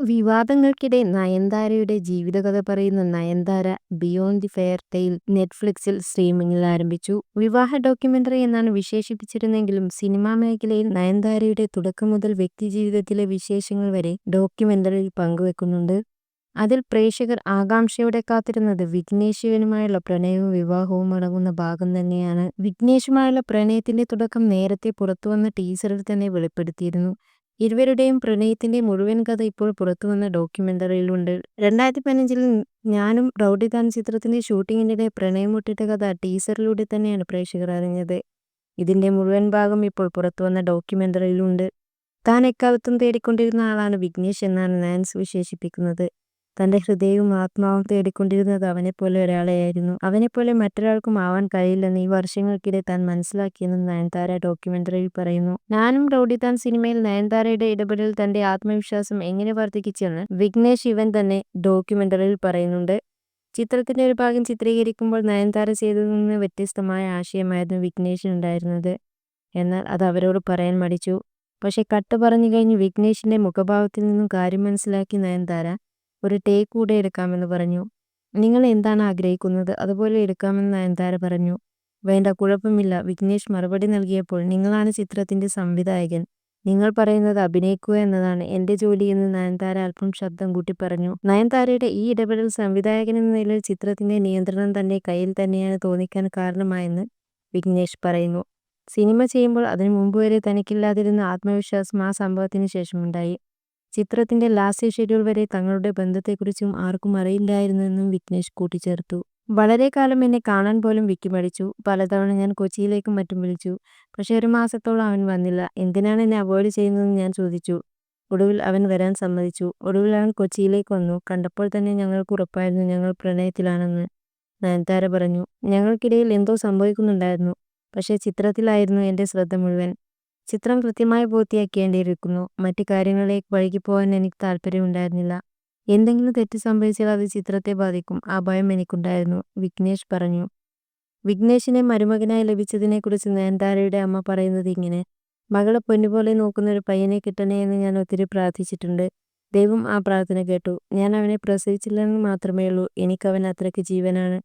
വിവാദങ്ങൾക്കിടെ നയൻതാരയുടെ ജീവിതകഥ പറയുന്ന Nayanthara beyond the fairy tale നെറ്റ്ഫ്ലിക്സിൽ സ്ട്രീമിംഗിൽ ആരംഭിച്ചു. വിവാഹ ഡോക്യുമെന്ററി എന്നാണ് വിശേഷിപ്പിച്ചിരുന്നെങ്കിലും സിനിമാ മേഖലയിൽ നയൻതാരയുടെ തുടക്കം മുതൽ വ്യക്തിജീവിതത്തിലെ വിശേഷങ്ങൾ വരെ ഡോക്യുമെന്ററിയിൽ പങ്കുവെക്കുന്നുണ്ട്. അതിൽ പ്രേക്ഷകർ ആകാംക്ഷയോടെ കാത്തിരുന്നത് വിഘ്നേഷ് ശിവനുമായുള്ള പ്രണയവും വിവാഹവും അടങ്ങുന്ന ഭാഗം തന്നെയാണ്. വിഘ്നേഷുമായുള്ള പ്രണയത്തിന്റെ തുടക്കം നേരത്തെ പുറത്തുവന്ന ടീസറിൽ തന്നെ വെളിപ്പെടുത്തിയിരുന്നു. ഇരുവരുടെയും പ്രണയത്തിന്റെ മുഴുവൻ കഥ ഇപ്പോൾ പുറത്തുവന്ന ഡോക്യുമെന്ററിയിലുണ്ട്. 2015-ൽ ഞാനും റൗഡിതാൻ ചിത്രത്തിന്റെ ഷൂട്ടിങ്ങിനിടെ പ്രണയം മുട്ടിട്ട കഥ ടീസറിലൂടെ തന്നെയാണ് പ്രേക്ഷകർ അറിഞ്ഞത്. ഇതിന്റെ മുഴുവൻ ഭാഗം ഇപ്പോൾ പുറത്തുവന്ന ഡോക്യുമെന്ററിയിലുണ്ട്. താൻ എക്കാലത്തും തേടിക്കൊണ്ടിരുന്ന ആളാണ് വിഘ്നേഷ് എന്നാണ് നാൻസ് വിശേഷിപ്പിക്കുന്നത്. തന്റെ ഹൃദയവും ആത്മാവും തേടിക്കൊണ്ടിരുന്നത് അവനെപ്പോലെ ഒരാളെയായിരുന്നു. അവനെപ്പോലെ മറ്റൊരാൾക്കും ആവാൻ കഴിയില്ലെന്ന് ഈ വർഷങ്ങൾക്കിടെ താൻ മനസ്സിലാക്കിയെന്നും നയൻതാര ഡോക്യുമെന്ററിയിൽ പറയുന്നു. ഞാനും റൗഡിതാൻ സിനിമയിൽ നയൻതാരയുടെ ഇടപെടൽ തന്റെ ആത്മവിശ്വാസം എങ്ങനെ വർദ്ധിപ്പിച്ചെന്ന് വിഘ്നേഷ് ശിവൻ തന്നെ ഡോക്യുമെന്ററിയിൽ പറയുന്നുണ്ട്. ചിത്രത്തിന്റെ ഒരു ഭാഗം ചിത്രീകരിക്കുമ്പോൾ നയൻതാര ചെയ്തതിൽ നിന്ന് വ്യത്യസ്തമായ ആശയമായിരുന്നു വിഘ്നേഷിനുണ്ടായിരുന്നത്. എന്നാൽ അത് അവരോട് പറയാൻ മടിച്ചു. പക്ഷെ കട്ട് പറഞ്ഞു കഴിഞ്ഞ് വിഘ്നേഷിന്റെ മുഖഭാവത്തിൽ നിന്നും കാര്യം മനസ്സിലാക്കി നയൻതാര ഒരു ടേക്ക് കൂടെ എടുക്കാമെന്ന് പറഞ്ഞു. നിങ്ങൾ എന്താണ് ആഗ്രഹിക്കുന്നത് അതുപോലെ എടുക്കാമെന്ന് നയൻതാര പറഞ്ഞു. വേണ്ട, കുഴപ്പമില്ല, വിഘ്നേഷ് മറുപടി നൽകിയപ്പോൾ. നിങ്ങളാണ് ചിത്രത്തിന്റെ സംവിധായകൻ. നിങ്ങൾ പറയുന്നത് അഭിനയിക്കുക എന്നതാണ് എന്റെ ജോലി എന്ന് നയൻതാര അല്പം ശബ്ദം കൂട്ടി പറഞ്ഞു. നയൻതാരയുടെ ഈ ഇടപെടൽ സംവിധായകൻ എന്ന നിലയിൽ ചിത്രത്തിന്റെ നിയന്ത്രണം തന്റെ കയ്യിൽ തന്നെയാണ് തോന്നിക്കാൻ കാരണമായെന്ന് വിഘ്നേഷ് പറയുന്നു. സിനിമ ചെയ്യുമ്പോൾ അതിനു മുമ്പ് വരെ തനിക്കില്ലാതിരുന്ന ആത്മവിശ്വാസം ആ സംഭവത്തിന് ശേഷമുണ്ടായി. ചിത്രത്തിന്റെ ലാസ്റ്റ് ഷെഡ്യൂൾ വരെ തങ്ങളുടെ ബന്ധത്തെക്കുറിച്ചും ആർക്കും അറിയില്ലായിരുന്നെന്നും വിഘ്നേഷ് കൂട്ടിച്ചേർത്തു. വളരെ കാലം എന്നെ കാണാൻ പോലും വിക്കി മടിച്ചു. പലതവണ ഞാൻ കൊച്ചിയിലേക്കും മറ്റും വിളിച്ചു. പക്ഷെ 1 മാസത്തോളം അവൻ വന്നില്ല. എന്തിനാണ് എന്നെ അവോയ്ഡ് ചെയ്യുന്നതെന്ന് ഞാൻ ചോദിച്ചു. ഒടുവിൽ അവൻ വരാൻ സമ്മതിച്ചു. ഒടുവിൽ അവൻ കൊച്ചിയിലേക്ക് വന്നു. കണ്ടപ്പോൾ തന്നെ ഞങ്ങൾക്ക് ഉറപ്പായിരുന്നു ഞങ്ങൾ പ്രണയത്തിലാണെന്ന് നയൻതാര പറഞ്ഞു. ഞങ്ങൾക്കിടയിൽ എന്തോ സംഭവിക്കുന്നുണ്ടായിരുന്നു. പക്ഷേ ചിത്രത്തിലായിരുന്നു എന്റെ ശ്രദ്ധ മുഴുവൻ. ചിത്രം കൃത്യമായി പൂർത്തിയാക്കേണ്ടിയിരിക്കുന്നു. മറ്റ് കാര്യങ്ങളിലേക്ക് വഴുകിപ്പോവാൻ എനിക്ക് താല്പര്യമുണ്ടായിരുന്നില്ല. എന്തെങ്കിലും തെറ്റ് സംഭവിച്ചാൽ അത് ചിത്രത്തെ ബാധിക്കും. ആ ഭയം എനിക്കുണ്ടായിരുന്നു, വിഘ്നേഷ് പറഞ്ഞു. വിഘ്നേഷിനെ മരുമകനായി ലഭിച്ചതിനെക്കുറിച്ച് നയൻതാരയുടെ അമ്മ പറയുന്നത് ഇങ്ങനെ: മകളെ പൊന്നുപോലെ നോക്കുന്ന ഒരു പയ്യനെ കിട്ടണേ എന്ന് ഞാൻ ഒത്തിരി പ്രാർത്ഥിച്ചിട്ടുണ്ട്. ദൈവം ആ പ്രാർത്ഥന കേട്ടു. ഞാൻ അവനെ പ്രസവിച്ചില്ലെന്ന് മാത്രമേയുള്ളൂ, എനിക്കവൻ അത്രയ്ക്ക് ജീവനാണ്.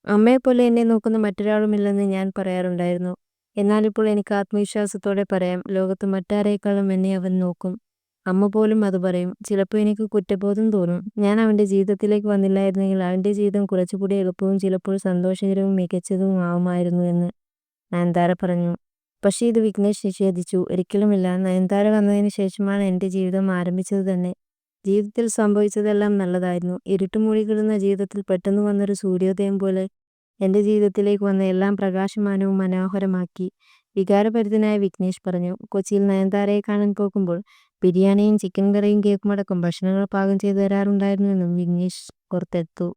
അമ്മയെപ്പോലെ എന്നെ നോക്കുന്ന മറ്റൊരാളുമില്ലെന്ന് ഞാൻ പറയാറുണ്ടായിരുന്നു. എന്നാലിപ്പോൾ എനിക്ക് ആത്മവിശ്വാസത്തോടെ പറയാം, ലോകത്ത് മറ്റാരേക്കാളും എന്നെ അവൻ നോക്കും. അമ്മ പോലും അത് പറയും. ചിലപ്പോൾ എനിക്ക് കുറ്റബോധം തോന്നും. ഞാൻ അവന്റെ ജീവിതത്തിലേക്ക് വന്നില്ലായിരുന്നെങ്കിൽ അവന്റെ ജീവിതം കുറച്ചുകൂടി എളുപ്പവും ചിലപ്പോൾ സന്തോഷകരവും മികച്ചതും ആവുമായിരുന്നു എന്ന് നയൻതാര പറഞ്ഞു. പക്ഷേ ഇത് വിഘ്നേഷ് നിഷേധിച്ചു. ഒരിക്കലുമില്ല, നയൻതാര വന്നതിന് ശേഷമാണ് എന്റെ ജീവിതം ആരംഭിച്ചത് തന്നെ. ജീവിതത്തിൽ സംഭവിച്ചതെല്ലാം നല്ലതായിരുന്നു. ഇരുട്ട് മൂടിക്കിടന്ന ജീവിതത്തിൽ പെട്ടെന്ന് വന്നൊരു സൂര്യോദയം പോലെ എന്റെ ജീവിതത്തിലേക്ക് വന്ന എല്ലാം പ്രകാശമാനവും മനോഹരമാക്കി, വികാരഭരിതനായ വിഘ്നേഷ് പറഞ്ഞു. കൊച്ചിയിൽ നയൻതാരയെ കാണാൻ പോകുമ്പോൾ ബിരിയാണിയും ചിക്കൻ കറിയും കേക്കുമടക്കം ഭക്ഷണങ്ങൾ പാകം ചെയ്തു തരാറുണ്ടായിരുന്നുവെന്നും വിഘ്നേഷ് ഓർത്തെടുത്തു.